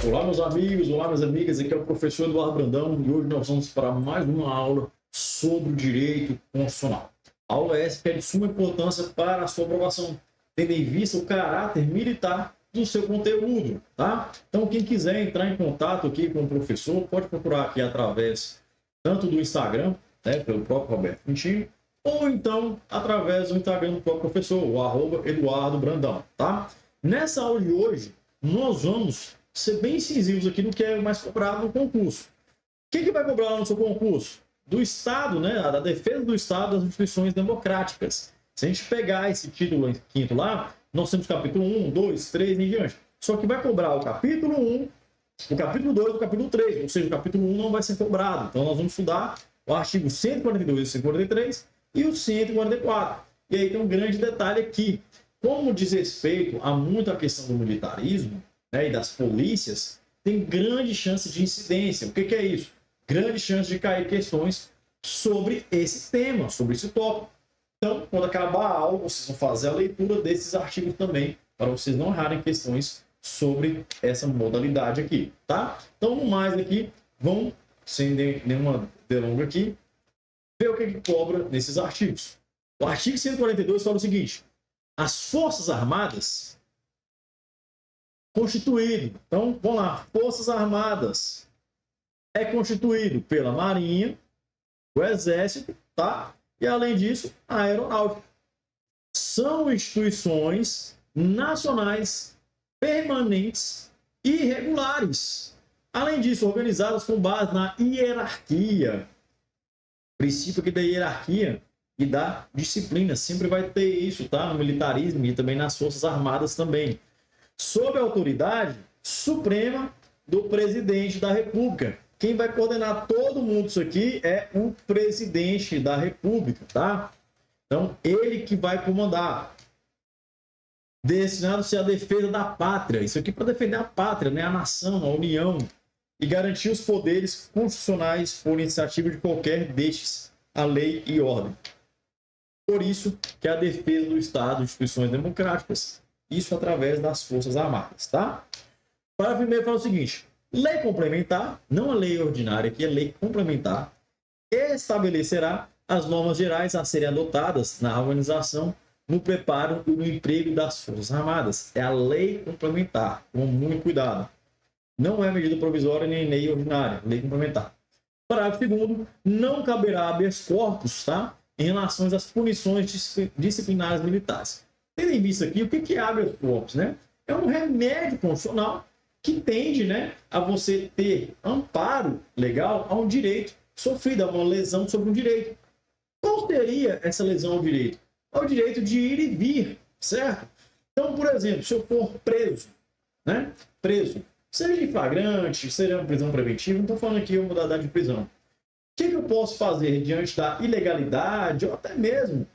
Olá, meus amigos, olá, minhas amigas, aqui é o professor Eduardo Brandão e hoje nós vamos para mais uma aula sobre o direito constitucional. A aula essa que é de suma importância para a sua aprovação, tendo em vista o caráter militar do seu conteúdo, tá? Então, quem quiser entrar em contato aqui com o professor, pode procurar aqui através tanto do Instagram, né, pelo próprio Roberto Quintino, ou então através do Instagram do próprio professor, o @Eduardo Brandão, tá? Nessa aula de hoje, nós vamos ser bem incisivos aqui no que é mais cobrado no concurso. Quem que vai cobrar lá no seu concurso? Do Estado, né? Da defesa do Estado das instituições democráticas. Se a gente pegar esse título quinto lá, nós temos capítulo 1, 2, 3 e em diante. Só que vai cobrar o capítulo 1, o capítulo 2 e o capítulo 3. Ou seja, o capítulo 1 não vai ser cobrado. Então, nós vamos estudar o artigo 142 e 143 e o 144. E aí tem um grande detalhe aqui. Como diz respeito a muita questão do militarismo, né, e das polícias, tem grande chance de incidência. O que é isso? Grande chance de cair questões sobre esse tema, sobre esse tópico. Então, quando acabar a aula, vocês vão fazer a leitura desses artigos também, para vocês não errarem questões sobre essa modalidade aqui, tá? Então, no mais aqui, vamos, sem nenhuma delonga aqui, ver o que cobra nesses artigos. O artigo 142 fala o seguinte: as Forças Armadas constituído. Então, vamos lá. Forças Armadas é constituído pela Marinha, o Exército, tá? E, além disso, a Aeronáutica. São instituições nacionais permanentes e regulares. Além disso, organizadas com base na hierarquia. Princípio aqui da hierarquia e da disciplina. Sempre vai ter isso, tá? No militarismo e também nas Forças Armadas também. Sob a autoridade suprema do presidente da República. Quem vai coordenar todo mundo isso aqui é o presidente da República, tá? Então, ele que vai comandar. Destinado-se à defesa da pátria. Isso aqui para defender a pátria, né? A nação, a União. E garantir os poderes constitucionais por iniciativa de qualquer destes, a lei e ordem. Por isso que é a defesa do Estado, instituições democráticas, isso através das Forças Armadas, tá? O parágrafo 1º fala o seguinte: lei complementar, não a lei ordinária, aqui é lei complementar, estabelecerá as normas gerais a serem adotadas na organização, no preparo e no emprego das Forças Armadas. É a lei complementar, com muito cuidado. Não é medida provisória nem lei ordinária, lei complementar. Parágrafo 2º, não caberá habeas corpus, tá? Em relação às punições disciplinares militares. Tendo em vista aqui, o que é habeas corpus, né? É um remédio constitucional que tende, né, a você ter amparo legal a um direito sofrido, a uma lesão sobre um direito. Qual seria essa lesão ao direito? Ao direito de ir e vir, certo? Então, por exemplo, se eu for preso, né? Preso, seja em flagrante, seja em prisão preventiva, não estou falando aqui uma modalidade de prisão. O que eu posso fazer diante da ilegalidade, ou até mesmo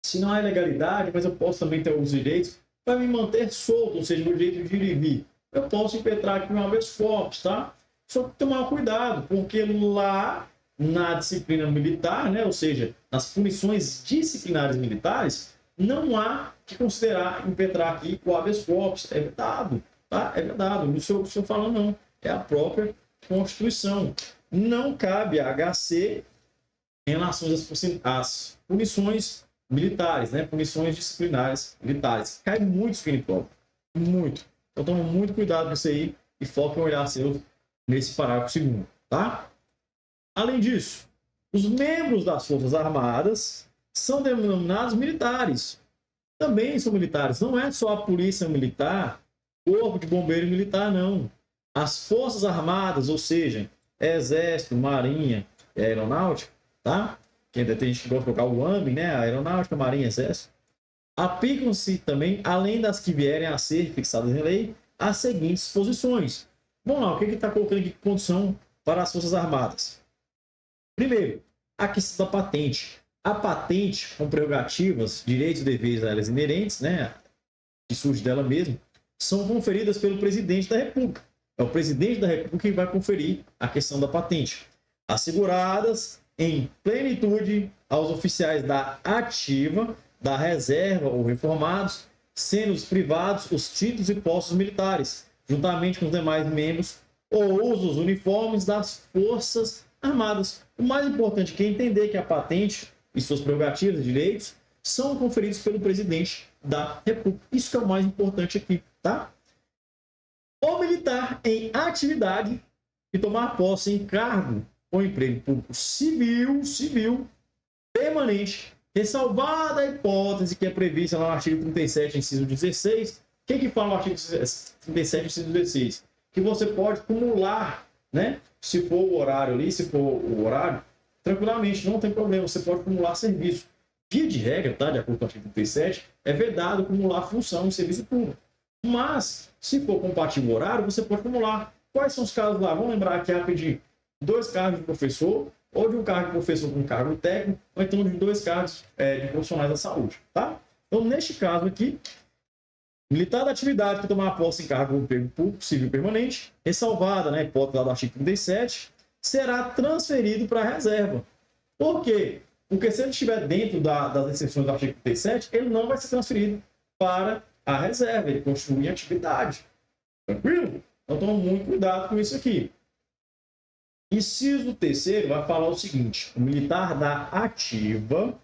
se não há ilegalidade, mas eu posso também ter os direitos para me manter solto, ou seja, o direito de ir e vir. Eu posso impetrar aqui um habeas corpus, tá? Só que tomar cuidado, porque lá na disciplina militar, né, ou seja, nas punições disciplinares militares, não há que considerar impetrar aqui o habeas corpus. É vedado, tá? É vedado. Não estou falando, não. É a própria Constituição. Não cabe a HC em relação às punições militares, né? Punições disciplinares militares. Cai muito isso aqui em prova. Muito. Então, tome muito cuidado com isso aí e foque em olhar seu nesse parágrafo 2º, tá? Além disso, os membros das Forças Armadas são denominados militares. Também são militares. Não é só a polícia militar, corpo de bombeiro militar, não. As Forças Armadas, ou seja, Exército, Marinha e Aeronáutica, tá? Que ainda tem gente que gosta de colocar o AMB, né? A Aeronáutica, Marinha, Exército. Aplicam-se também, além das que vierem a ser fixadas em lei, as seguintes disposições. Vamos lá, o que está colocando aqui de condição para as Forças Armadas? Primeiro, a questão da patente. A patente, com prerrogativas, direitos e deveres a elas inerentes, né? Que surge dela mesma, são conferidas pelo presidente da República. É o presidente da República que vai conferir a questão da patente. Asseguradas em plenitude aos oficiais da ativa, da reserva ou reformados, sendo os privados os títulos e postos militares, juntamente com os demais membros, ou usa os uniformes das Forças Armadas. O mais importante é entender que a patente e suas prerrogativas e direitos são conferidos pelo presidente da República. Isso que é o mais importante aqui, tá? O militar em atividade e tomar posse em cargo ou emprego público civil permanente, ressalvada a hipótese que é prevista lá no artigo 37, inciso 16. O que fala no artigo 37, inciso 16? Que você pode acumular, né? Se for o horário ali, se for o horário, tranquilamente, não tem problema, você pode acumular serviço. Via de regra, tá? De acordo com o artigo 37, é vedado acumular função em serviço público. Mas, se for compatível o horário, você pode acumular. Quais são os casos lá? Vamos lembrar que há pedir 2 cargos de professor, ou de um cargo de professor com cargo técnico, ou então de 2 cargos de profissionais da saúde, tá? Então, neste caso aqui, militar da atividade que tomar posse em cargo ou emprego público civil permanente, ressalvada, né, hipótese do artigo 37, será transferido para a reserva. Por quê? Porque se ele estiver dentro das exceções do artigo 37, ele não vai ser transferido para a reserva, ele continua em atividade. Tranquilo? Então, tome muito cuidado com isso aqui. Inciso 3º vai falar o seguinte: o militar da ativa,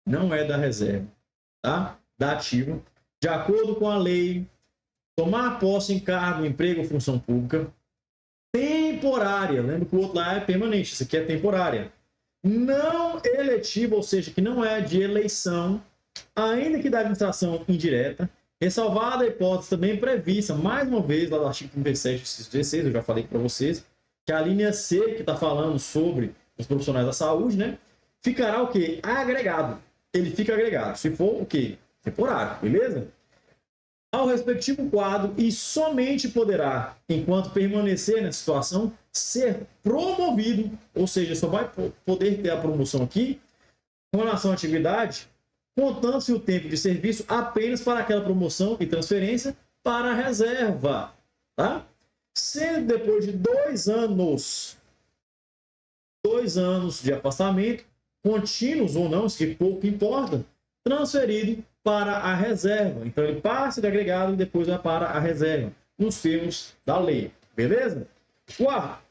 não é da reserva, tá? Da ativa, de acordo com a lei, tomar posse em cargo, emprego ou função pública temporária, lembra que o outro lá é permanente, isso aqui é temporária, não eletiva, ou seja, que não é de eleição, ainda que da administração indireta, ressalvada a hipótese também prevista, mais uma vez, lá do artigo 37, inciso 16, eu já falei para vocês, que a linha C, que está falando sobre os profissionais da saúde, né, ficará o quê? Agregado. Ele fica agregado, se for o quê? Temporário, beleza? Ao respectivo quadro e somente poderá, enquanto permanecer nessa situação, ser promovido, ou seja, só vai poder ter a promoção aqui com relação à atividade, contando-se o tempo de serviço apenas para aquela promoção e transferência para a reserva, tá? Sendo depois de 2 anos de afastamento, contínuos ou não, isso que pouco importa, transferido para a reserva. Então, ele passa de agregado e depois vai para a reserva, nos termos da lei. Beleza? Quarto,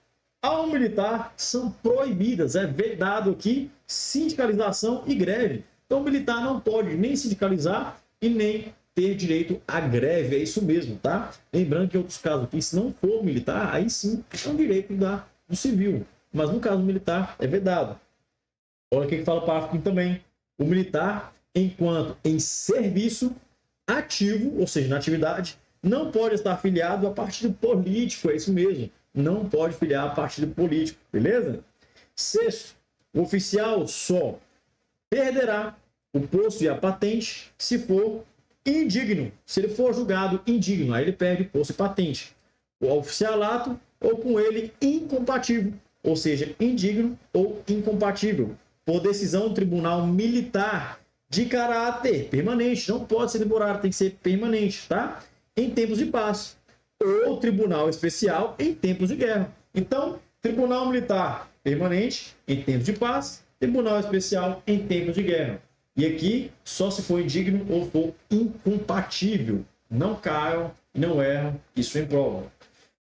ao militar são proibidas, é vedado aqui, sindicalização e greve. Então, o militar não pode nem sindicalizar e nem ter direito à greve. É isso mesmo, tá? Lembrando que em outros casos aqui, se não for militar, aí sim é um direito do civil. Mas no caso militar, é vedado. Olha o que fala o parágrafo também. O militar, enquanto em serviço ativo, ou seja, na atividade, não pode estar afiliado a partido político, é isso mesmo. Não pode filiar a partido político, beleza? Sexto, o oficial só perderá o posto e a patente se for indigno. Se ele for julgado indigno, aí ele perde posto e patente. O oficialato ou com ele incompatível, ou seja, indigno ou incompatível, por decisão do tribunal militar de caráter permanente, não pode ser temporário, tem que ser permanente, tá? Em tempos de paz, ou tribunal especial em tempos de guerra. Então, tribunal militar permanente em tempos de paz, tribunal especial em tempos de guerra. E aqui, só se for indigno ou for incompatível. Não caiam, não erram, isso em prova.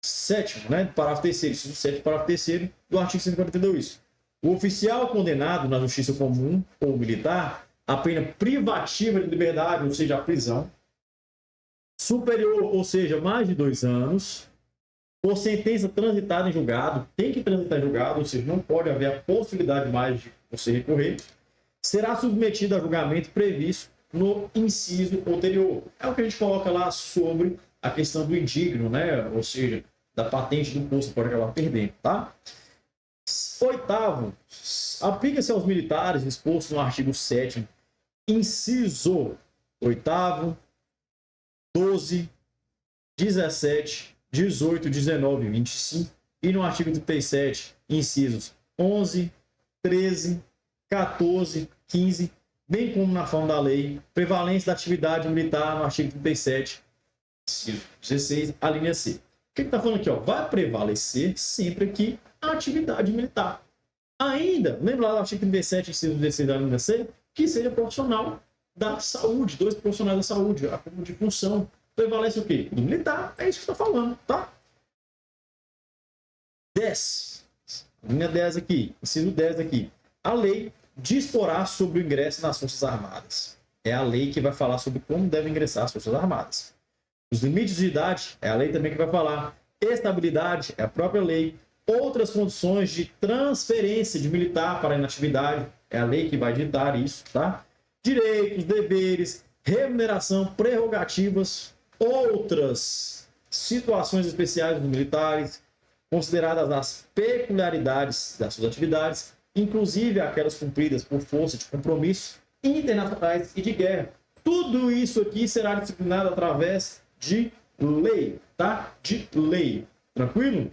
Sétimo, né? Parágrafo 3º, inciso 7, parágrafo 3º do artigo 142. O oficial condenado na justiça comum ou militar a pena privativa de liberdade, ou seja, a prisão, superior, ou seja, mais de 2 anos, por sentença transitada em julgado, tem que transitar em julgado, ou seja, não pode haver a possibilidade mais de você recorrer, será submetido a julgamento previsto no inciso anterior. É o que a gente coloca lá sobre a questão do indigno, né? Ou seja, da patente do posto, pode acabar perdendo, tá? Oitavo, aplica-se aos militares disposto no artigo 7º, inciso 8º, 12, 17, 18, 19 e 25, e no artigo 37, incisos 11, 13, 14, 15, bem como na forma da lei, prevalência da atividade militar no artigo 37, inciso 16, a linha C. O que está falando aqui? Ó? Vai prevalecer sempre aqui a atividade militar. Ainda, lembra lá do artigo 37, inciso 16 da linha C? Que seja profissional da saúde, 2 profissionais da saúde, a de função. prevalece o quê? Do militar. É isso que eu estou falando, tá? 10. Linha 10 aqui. Inciso 10 aqui. A lei disporá sobre o ingresso nas Forças Armadas. É a lei que vai falar sobre como devem ingressar as Forças Armadas. Os limites de idade, é a lei também que vai falar. Estabilidade, é a própria lei. Outras condições de transferência de militar para a inatividade, é a lei que vai ditar isso, tá? Direitos, deveres, remuneração, prerrogativas, outras situações especiais dos militares, consideradas as peculiaridades das suas atividades, inclusive aquelas cumpridas por força de compromissos internacionais e de guerra. Tudo isso aqui será disciplinado através de lei, tá? De lei. Tranquilo?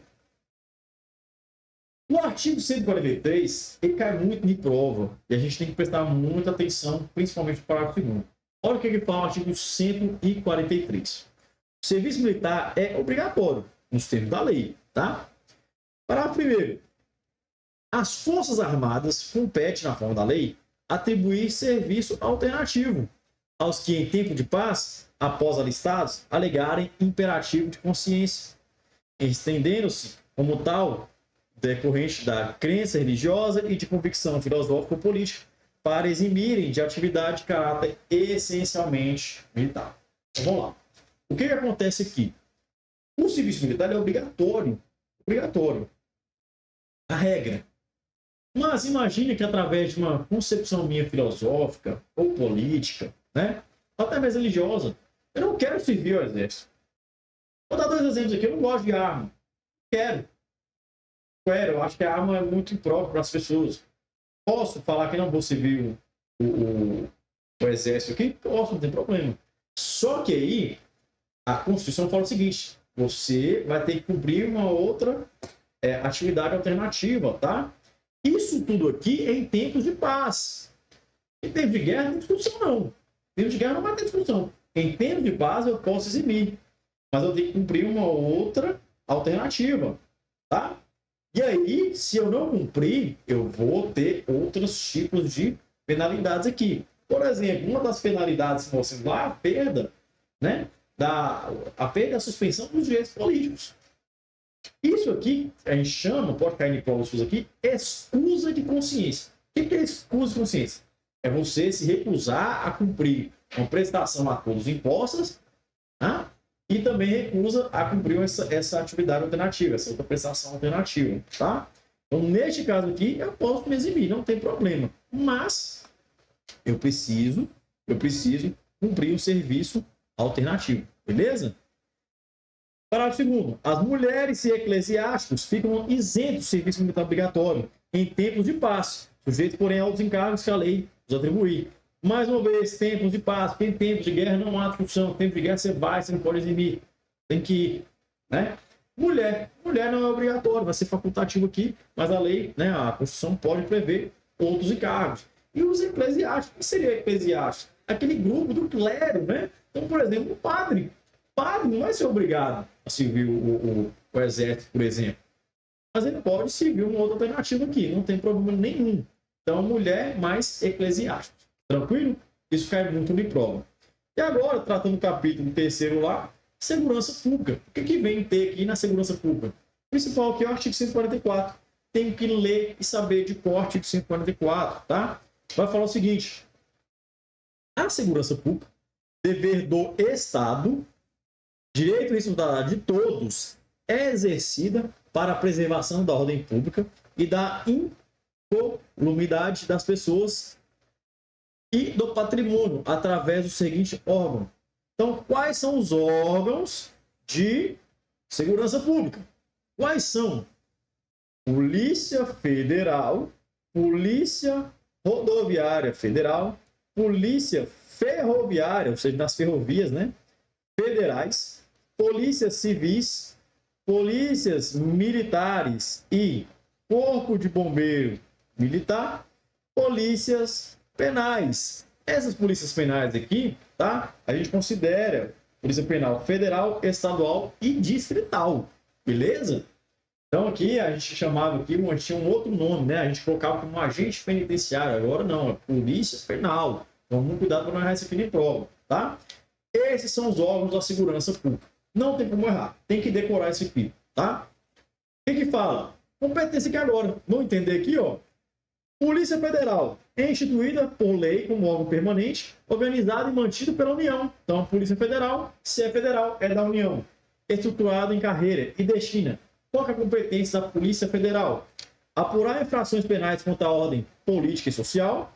O artigo 143, ele cai muito em prova e a gente tem que prestar muita atenção, principalmente para o parágrafo 2º. Olha o que fala o artigo 143. O serviço militar é obrigatório, nos termos da lei, tá? Parágrafo 1º. As Forças Armadas compete, na forma da lei, atribuir serviço alternativo aos que, em tempo de paz, após alistados, alegarem imperativo de consciência, estendendo-se, como tal, decorrente da crença religiosa e de convicção filosófica ou política, para eximirem de atividade de caráter essencialmente militar. Então, vamos lá. O que acontece aqui? O serviço militar é obrigatório. Obrigatório. A regra. Mas imagine que através de uma concepção minha filosófica ou política, né, até mesmo religiosa, eu não quero servir ao exército. Vou dar 2 exemplos aqui. Eu não gosto de arma. Quero. Eu acho que a arma é muito imprópria para as pessoas. Posso falar que não vou servir o exército aqui? Posso, não tem problema. Só que aí, a Constituição fala o seguinte: você vai ter que cumprir uma outra atividade alternativa, tá? Isso tudo aqui é em tempos de paz. Em tempos de guerra não tem discussão, não. Em tempos de guerra não vai ter discussão. Em tempos de paz eu posso eximir. Mas eu tenho que cumprir uma outra alternativa, tá? E aí, se eu não cumprir, eu vou ter outros tipos de penalidades aqui. Por exemplo, uma das penalidades que vocês lá, a perda, né? A perda da suspensão dos direitos políticos. Isso aqui, a gente chama, pode cair em prova aqui, escusa de consciência. O que é escusa de consciência? É você se recusar a cumprir uma prestação a todos os impostos, tá? E também recusa a cumprir essa atividade alternativa, essa outra prestação alternativa, tá? Então, neste caso aqui, eu posso me eximir, não tem problema. Mas eu preciso cumprir um serviço alternativo, beleza? Parágrafo 2º. As mulheres e eclesiásticos ficam isentos do serviço militar obrigatório em tempos de paz, sujeitos, porém, aos encargos que a lei os atribuir. Mais uma vez, tempos de paz, porque em tempos de guerra não há discussão. Em tempos de guerra você não pode eximir. Tem que ir, né? Mulher não é obrigatório, vai ser facultativo aqui, mas a lei, né, a Constituição pode prever outros encargos. E os eclesiásticos, o que seria eclesiástico? Aquele grupo do clero, né? Então, por exemplo, o padre. O padre não vai ser obrigado a servir o exército, por exemplo. Mas ele pode servir uma outra alternativa aqui, não tem problema nenhum. Então, mulher mais eclesiástico. Tranquilo? Isso cai muito em prova. E agora, tratando do capítulo 3º lá, segurança pública. O que vem ter aqui na segurança pública? O principal aqui é o artigo 144. Tem que ler e saber de cor o artigo 144, tá? Vai falar o seguinte: a segurança pública, dever do Estado, direito e responsabilidade de todos, é exercida para a preservação da ordem pública e da incolumidade das pessoas e do patrimônio, através do seguinte órgão. Então, quais são os órgãos de segurança pública? Quais são? Polícia Federal, Polícia Rodoviária Federal, Polícia Ferroviária, ou seja, nas ferrovias, né? Federais, polícias civis, polícias militares e Corpo de Bombeiro Militar, polícias penais. Essas polícias penais aqui, tá? A gente considera Polícia Penal Federal, Estadual e Distrital, beleza? Então aqui a gente chamava aqui, tinha um outro nome, né? A gente colocava como agente penitenciário, agora não, é Polícia Penal. Então, muito cuidado para não errar isso aqui em prova, tá? Esses são os órgãos da segurança pública. Não tem como errar. Tem que decorar isso aqui, tá? O que fala? Competência aqui agora. Vamos entender aqui, ó. Polícia Federal é instituída por lei como órgão permanente, organizado e mantido pela União. Então, a Polícia Federal, se é federal, é da União. Estruturado em carreira e destina. Qual é a competência da Polícia Federal? Apurar infrações penais contra a ordem política e social,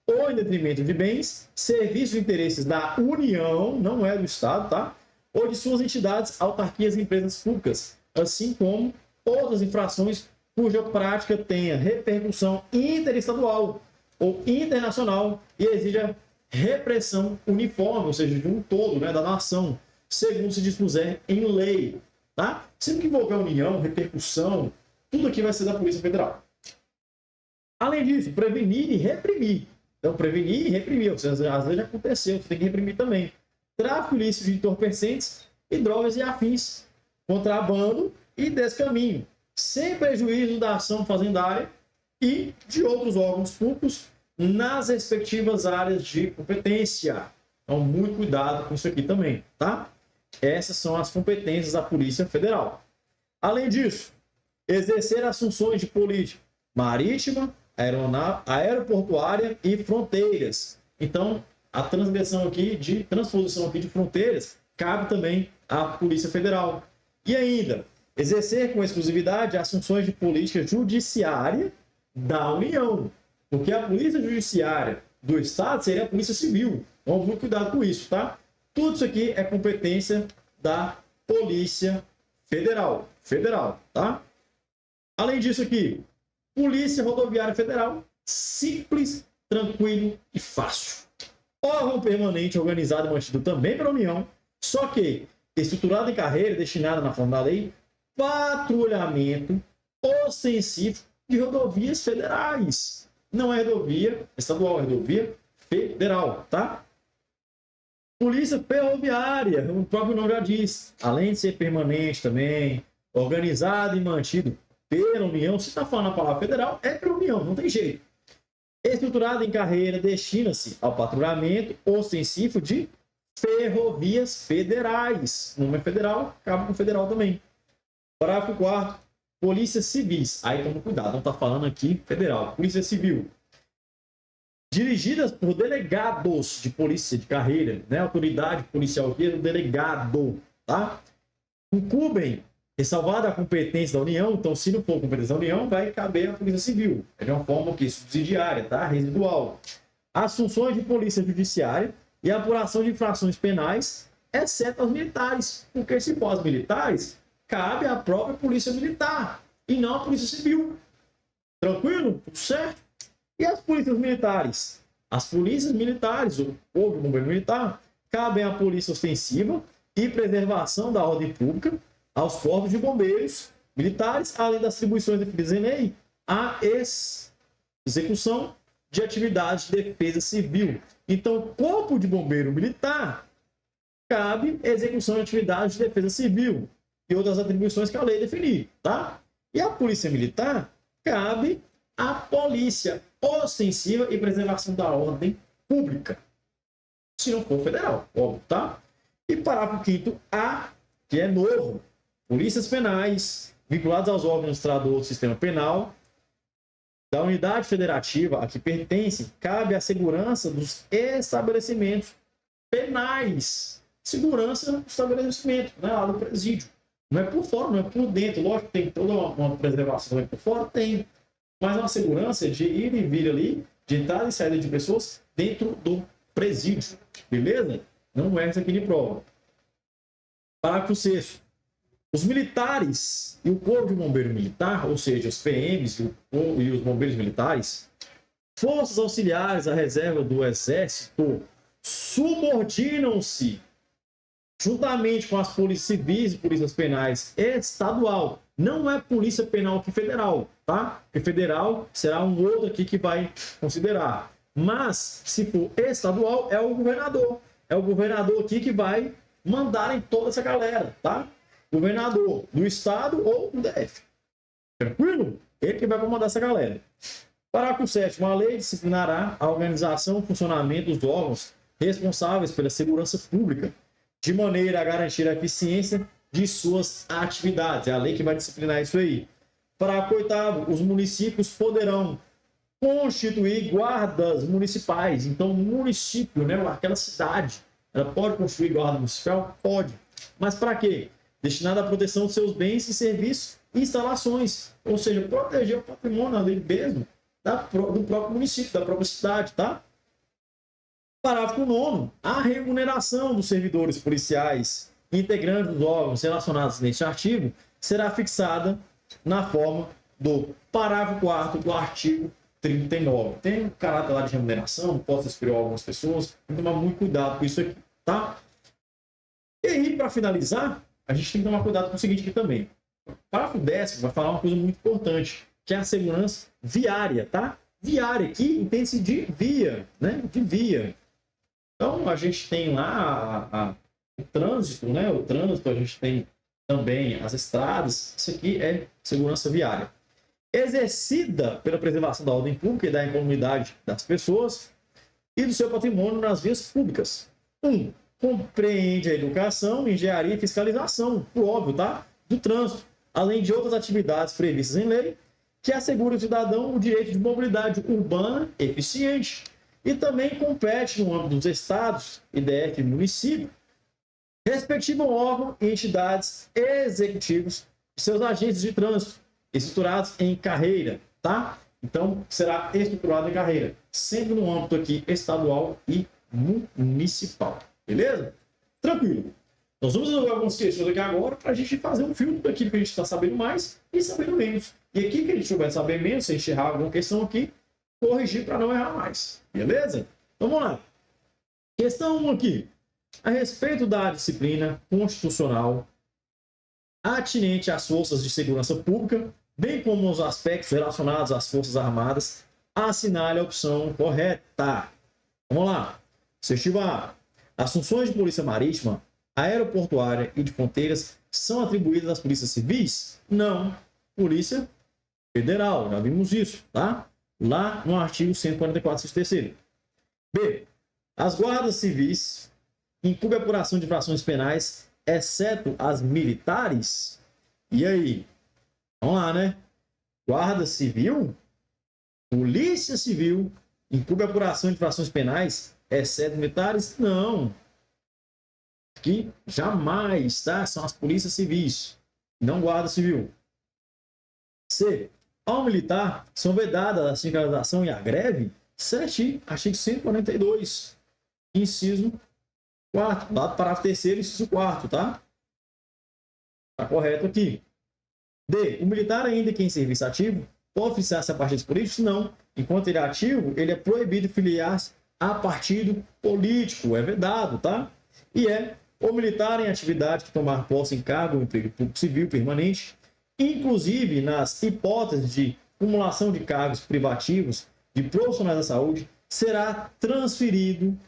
ou em detrimento de bens, serviços e interesses da União, não é do Estado, tá? Ou de suas entidades, autarquias e empresas públicas, assim como outras infrações cuja prática tenha repercussão interestadual ou internacional e exija repressão uniforme, ou seja, de um todo, né, da nação, segundo se dispuser em lei, tá? Sempre que envolver a União, repercussão, tudo aqui vai ser da Polícia Federal. Além disso, prevenir e reprimir. Então, prevenir e reprimir, ou seja, às vezes já aconteceu, você tem que reprimir também. Tráfico ilícito de entorpecentes e drogas e afins, contrabando e descaminho, sem prejuízo da ação fazendária e de outros órgãos públicos nas respectivas áreas de competência. Então, muito cuidado com isso aqui também, tá? Essas são as competências da Polícia Federal. Além disso, exercer as funções de política marítima, aeroportuária e fronteiras. Então, a transposição aqui de fronteiras cabe também à Polícia Federal. E ainda, exercer com exclusividade as funções de política judiciária da União, porque a polícia judiciária do Estado seria a Polícia Civil. Então, muito cuidado com isso, tá? Tudo isso aqui é competência da Polícia Federal. Tá? Além disso aqui, Polícia Rodoviária Federal, simples, tranquilo e fácil. Órgão permanente organizado e mantido também pela União, só que estruturado em carreira destinada na forma da lei, patrulhamento ostensivo de rodovias federais. Não é rodovia estadual, é rodovia federal, tá? Polícia Ferroviária, o próprio nome já diz, além de ser permanente também, organizado e mantido pela União, se está falando a palavra federal, é pela União, não tem jeito. Estruturado em carreira, destina-se ao patrulhamento ostensivo de ferrovias federais. O nome é federal, acaba com federal também. Parágrafo 4º. Polícias civis. Aí toma cuidado, não está falando aqui federal. Polícia Civil. Dirigidas por delegados de polícia de carreira, né? Autoridade policial aqui é do delegado, tá? Incumbem, ressalvada a competência da União, então se não for competência da União, vai caber a Polícia Civil. É de uma forma que subsidiária, tá? Residual. As funções de polícia judiciária e a apuração de infrações penais, exceto as militares, porque se for as militares, cabe à própria Polícia Militar e não à Polícia Civil. Tranquilo? Tudo certo? E as polícias militares? As polícias militares, o Corpo de Bombeiro Militar, cabem à Polícia Ostensiva e Preservação da Ordem Pública, aos corpos de bombeiros militares, além das atribuições definidas em lei, a execução de atividades de defesa civil. Então, o Corpo de Bombeiro Militar cabe a execução de atividades de defesa civil e outras atribuições que a lei definir, tá? E a Polícia Militar cabe à Polícia Ostensiva e Preservação da Ordem Pública, se não for federal, óbvio, tá? E parágrafo 5º-A, que é novo, polícias penais vinculadas aos órgãos administradores do sistema penal da unidade federativa a que pertencem, cabe a segurança dos estabelecimentos penais. Segurança do estabelecimento, né, lá do presídio. Não é por fora, não é por dentro. Lógico que tem toda uma preservação também por fora, tem. Mas uma segurança de ir e vir ali, de entrada e saída de pessoas dentro do presídio. Beleza? Não é essa aqui de prova. Parágrafo 6º. Os militares e o Corpo de Bombeiro Militar, ou seja, os PMs e os bombeiros militares, forças auxiliares à reserva do Exército, subordinam-se juntamente com as polícias civis e polícias penais estadual. Não é polícia penal aqui federal, tá? Porque federal será um outro aqui que vai considerar. Mas, se for estadual, é o governador. É o governador aqui que vai mandar em toda essa galera, tá? Governador do estado ou do DF. Tranquilo? Ele que vai comandar essa galera. Parágrafo 7º. A lei disciplinará a organização e funcionamento dos órgãos responsáveis pela segurança pública, de maneira a garantir a eficiência de suas atividades. É a lei que vai disciplinar isso aí. Parágrafo 8º, os municípios poderão constituir guardas municipais. Então, o município, né, aquela cidade, ela pode constituir guarda municipal? Pode. Mas para quê? Destinada à proteção de seus bens e serviços e instalações. Ou seja, proteger o patrimônio ali mesmo do próprio município, da própria cidade, tá? Parágrafo 9º. A remuneração dos servidores policiais integrantes dos órgãos relacionados neste artigo será fixada na forma do parágrafo 4º do artigo 39. Tem um caráter lá de remuneração, pode ser superior a algumas pessoas, tem que tomar muito cuidado com isso aqui, tá? E aí, para finalizar, a gente tem que tomar cuidado com o seguinte aqui também. O parágrafo 10º vai falar uma coisa muito importante, que é a segurança viária, tá? Viária aqui entende-se de via, né? De via. Então, a gente tem lá o trânsito, né? O trânsito, a gente tem também as estradas. Isso aqui é segurança viária. Exercida pela preservação da ordem pública e da incolumidade das pessoas e do seu patrimônio nas vias públicas. 1. Compreende a educação, engenharia e fiscalização, por óbvio, tá? Do trânsito, além de outras atividades previstas em lei, que assegura ao cidadão o direito de mobilidade urbana eficiente. E também compete no âmbito dos estados, IDF e município, respectivo órgão e entidades executivos e seus agentes de trânsito, estruturados em carreira, tá? Então, será estruturado em carreira, sempre no âmbito aqui estadual e municipal, beleza? Tranquilo. Nós vamos resolver algumas questões aqui agora para a gente fazer um filtro daquilo que a gente está sabendo mais e sabendo menos. E aqui que a gente vai saber menos, se a gente errar alguma questão aqui, corrigir para não errar mais, beleza? Então, vamos lá. Questão 1 aqui. A respeito da disciplina constitucional atinente às forças de segurança pública, bem como os aspectos relacionados às Forças Armadas, assinale a opção correta. Vamos lá. Assertiva A. As funções de polícia marítima, aeroportuária e de fronteiras são atribuídas às polícias civis? Não. Polícia Federal, já vimos isso, tá? Lá no artigo 144, inciso terceiro. B. As guardas civis incumbem a apuração de infrações penais, exceto as militares? E aí? Vamos lá, né? Guarda Civil, Polícia Civil, incumbe a apuração de infrações penais, exceto militares? Não. Aqui, jamais, tá? São as polícias civis, não Guarda Civil. C. Ao militar, são vedadas a sindicalização e a greve? 7. Artigo 142, inciso 4. Dado parágrafo 3º, inciso 4, tá? Tá correto aqui. D. O militar, ainda que em serviço ativo, pode filiar-se a partidos políticos? Não. Enquanto ele é ativo, ele é proibido filiar-se a partido político. É vedado, tá? E é o militar em atividade que tomar posse em cargo ou emprego público civil permanente, inclusive nas hipóteses de acumulação de cargos privativos de profissionais da saúde, será transferido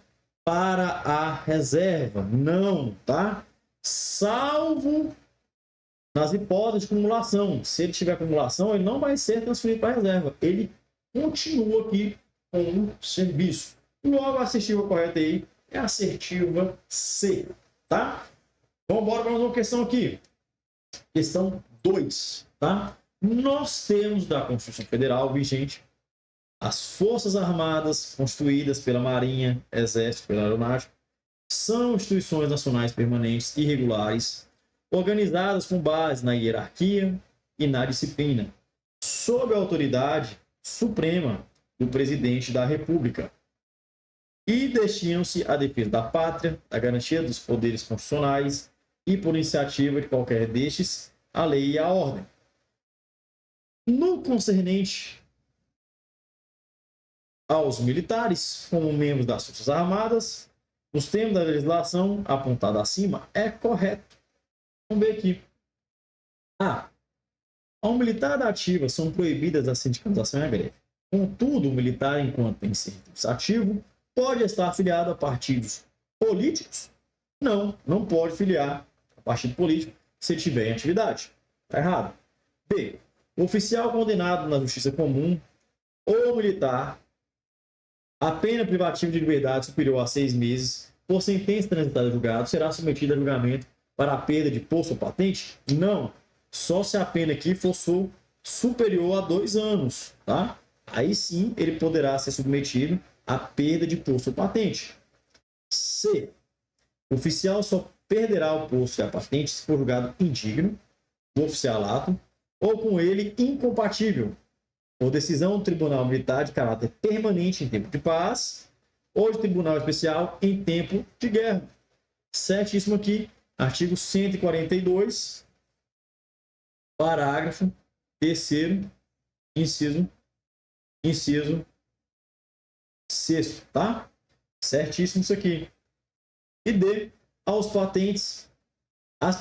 para a reserva. Não, tá? Salvo nas hipóteses de acumulação. Se ele tiver acumulação, ele não vai ser transferido para a reserva. Ele continua aqui com o serviço. Logo, a assertiva correta aí é a assertiva C, tá? Vamos embora para mais uma questão aqui. Questão 2, tá? Nós temos da Constituição Federal vigente as Forças Armadas constituídas pela Marinha, Exército, pela Aeronáutica, são instituições nacionais permanentes e regulares, organizadas com base na hierarquia e na disciplina, sob a autoridade suprema do Presidente da República, e destinam-se à defesa da pátria, à garantia dos poderes constitucionais e, por iniciativa de qualquer destes, a lei e a ordem. No concernente aos militares, como membros das Forças Armadas, os termos da legislação apontada acima é correto. Vamos ver aqui. A. Ao militar da ativa são proibidas a sindicalização e a greve. Contudo, o militar, enquanto em serviço ativo, pode estar afiliado a partidos políticos? Não, não pode filiar a partido político se tiver em atividade. Está errado. B. O oficial condenado na justiça comum ou militar a pena privativa de liberdade superior a 6 meses por sentença transitada em julgado, será submetido a julgamento para a perda de posto ou patente? Não. Só se a pena aqui for superior a 2 anos, tá? Aí sim ele poderá ser submetido à perda de posto ou patente. C. O oficial só perderá o posto e a patente se for julgado indigno do oficialato ou com ele incompatível, por decisão do Tribunal Militar de caráter permanente em tempo de paz ou de Tribunal Especial em tempo de guerra. Certíssimo aqui, artigo 142, parágrafo 3º, inciso 6º, tá? Certíssimo isso aqui. E D, as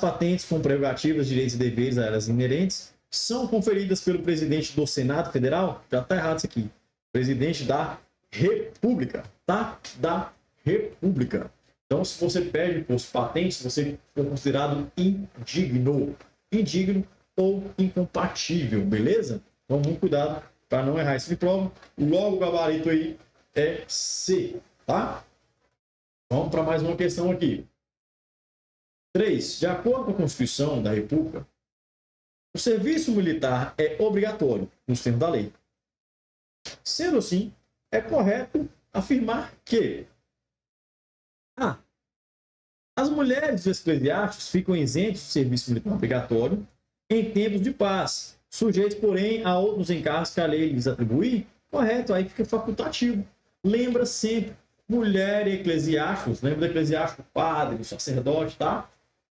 patentes com prerrogativas, direitos e deveres a elas inerentes são conferidas pelo presidente do Senado Federal. Já está errado isso aqui. Presidente da República, tá? Da República. Então, se você perde posto patente, você for considerado indigno ou incompatível, beleza? Então, muito cuidado para não errar isso de prova. Logo, o gabarito aí é C, tá? Vamos para mais uma questão aqui. 3. De acordo com a Constituição da República, o serviço militar é obrigatório nos termos da lei. Sendo assim, é correto afirmar que A. As mulheres dos eclesiásticos ficam isentos do serviço militar obrigatório em tempos de paz, sujeitos, porém, a outros encargos que a lei lhes atribuir. Correto, aí fica facultativo. Lembra sempre, mulher e eclesiásticos, lembra do eclesiástico, padre, sacerdote, tá?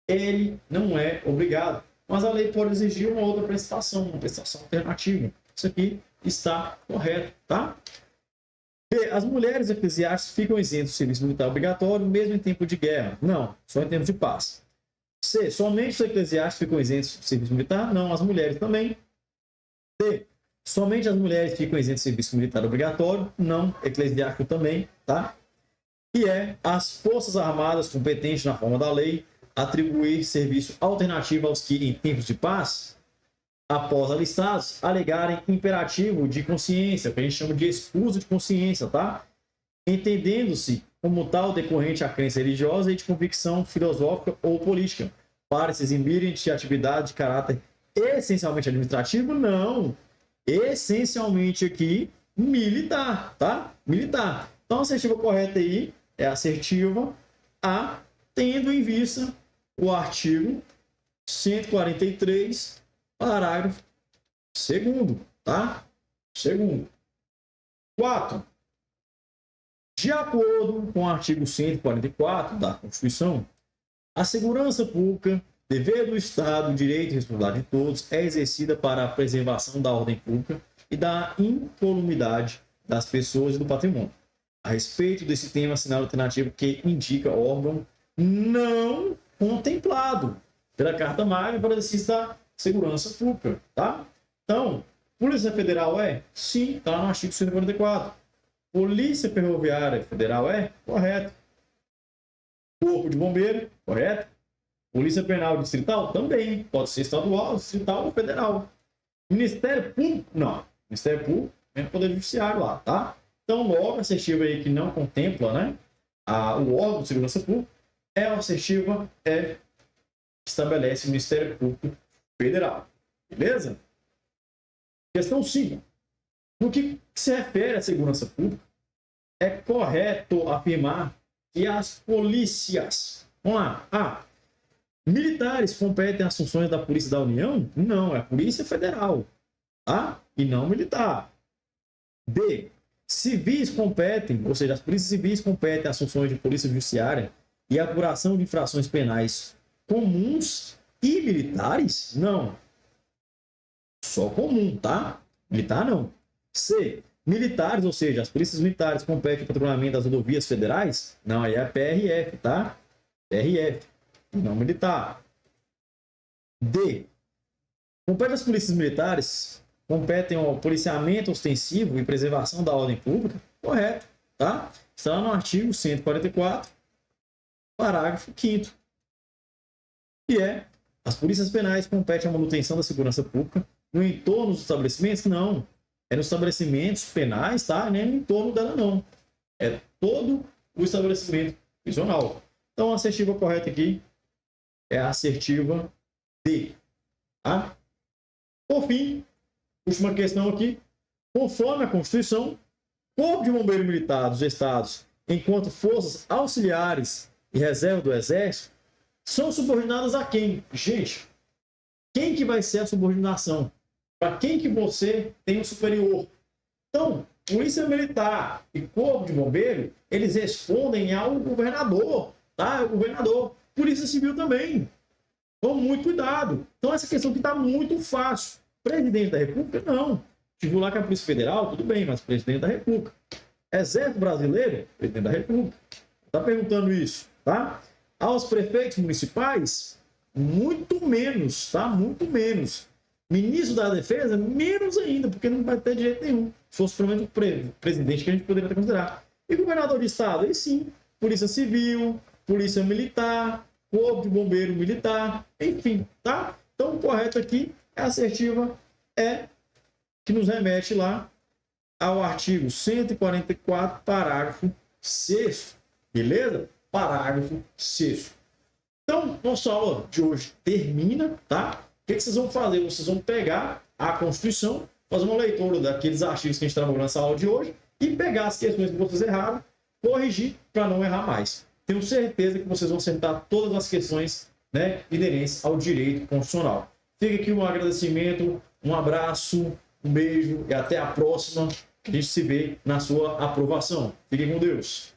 Ele não é obrigado, mas a lei pode exigir uma outra prestação, uma prestação alternativa. Isso aqui está correto, tá? B. As mulheres eclesiásticas ficam isentas do serviço militar obrigatório, mesmo em tempo de guerra. Não, só em tempo de paz. C. Somente os eclesiásticos ficam isentos do serviço militar? Não, as mulheres também. D. Somente as mulheres ficam isentas do serviço militar obrigatório? Não, eclesiástico também, tá? E as Forças Armadas competentes na forma da lei atribuir serviço alternativo aos que, em tempos de paz, após alistados, alegarem imperativo de consciência, que a gente chama de escuso de consciência, tá? Entendendo-se como tal decorrente à crença religiosa e de convicção filosófica ou política, para se eximirem de atividade de caráter essencialmente administrativo? Não. Essencialmente aqui, militar, tá? Militar. Então, a assertiva correta aí é a assertiva A, tendo em vista o artigo 143, parágrafo 2º, tá? 4. De acordo com o artigo 144 da Constituição, a segurança pública, dever do Estado, direito e responsabilidade de todos, é exercida para a preservação da ordem pública e da incolumidade das pessoas e do patrimônio. A respeito desse tema, assinala alternativo que indica órgão não contemplado pela Carta Magna para exercício da segurança pública, tá? Então, Polícia Federal é? Sim, está no artigo 144. Polícia Ferroviária Federal é? Correto. Corpo de Bombeiro? Correto. Polícia Penal Distrital? Também. Pode ser estadual, distrital ou federal. Ministério Público? Não. Ministério Público é o Poder Judiciário lá, tá? Então, logo, a assertiva aí que não contempla, né, o órgão de segurança pública, a assertiva estabelece o Ministério Público Federal. Beleza? Questão 5. No que se refere à segurança pública, é correto afirmar que as polícias... Vamos lá. A. Militares competem às funções da Polícia da União? Não, é a Polícia Federal, tá? E não militar. B. Civis competem, ou seja, as polícias civis competem às funções de polícia judiciária e apuração de infrações penais comuns e militares? Não. Só comum, tá? Militar não. C. Militares, ou seja, as polícias militares competem no patrulhamento das rodovias federais? Não, aí é a PRF, tá? PRF, não militar. D. Compete às polícias militares competem ao policiamento ostensivo e preservação da ordem pública? Correto, tá? Está lá no artigo 144, parágrafo 5º. E as polícias penais competem à manutenção da segurança pública no entorno dos estabelecimentos? Não. É nos estabelecimentos penais, tá? Nem no entorno dela, não. É todo o estabelecimento constitucional. Então, a assertiva correta aqui é a assertiva D. Tá? Por fim, última questão aqui. Conforme a Constituição, Corpo de Bombeiro Militar dos Estados, enquanto forças auxiliares e reserva do Exército, são subordinadas a quem? Gente, quem que vai ser a subordinação? Para quem que você tem um superior? Então, Polícia Militar e Corpo de Bombeiro, eles respondem ao governador, tá? O governador. Polícia Civil também. Então, muito cuidado. Então, essa questão aqui está muito fácil. Presidente da República, não. Tive lá que a Polícia Federal, tudo bem, mas presidente da República. Exército Brasileiro, presidente da República. Está perguntando isso, tá? Aos prefeitos municipais, muito menos, tá? Muito menos. Ministro da Defesa, menos ainda, porque não vai ter de jeito nenhum. Se fosse pelo menos o presidente que a gente poderia até considerar. E governador de estado, aí sim. Polícia Civil, Polícia Militar, Corpo de Bombeiro Militar, enfim, tá? Então, o correto aqui é a assertiva é que nos remete lá ao artigo 144, parágrafo 6º. Beleza? Parágrafo 6º. Então, nossa aula de hoje termina, tá? O que vocês vão fazer? Vocês vão pegar a Constituição, fazer uma leitura daqueles artigos que a gente trabalhou nessa aula de hoje e pegar as questões que vocês erraram, corrigir para não errar mais. Tenho certeza que vocês vão acertar todas as questões, né, inerentes ao direito constitucional. Fica aqui um agradecimento, um abraço, um beijo e até a próxima, que a gente se vê na sua aprovação. Fiquem com Deus.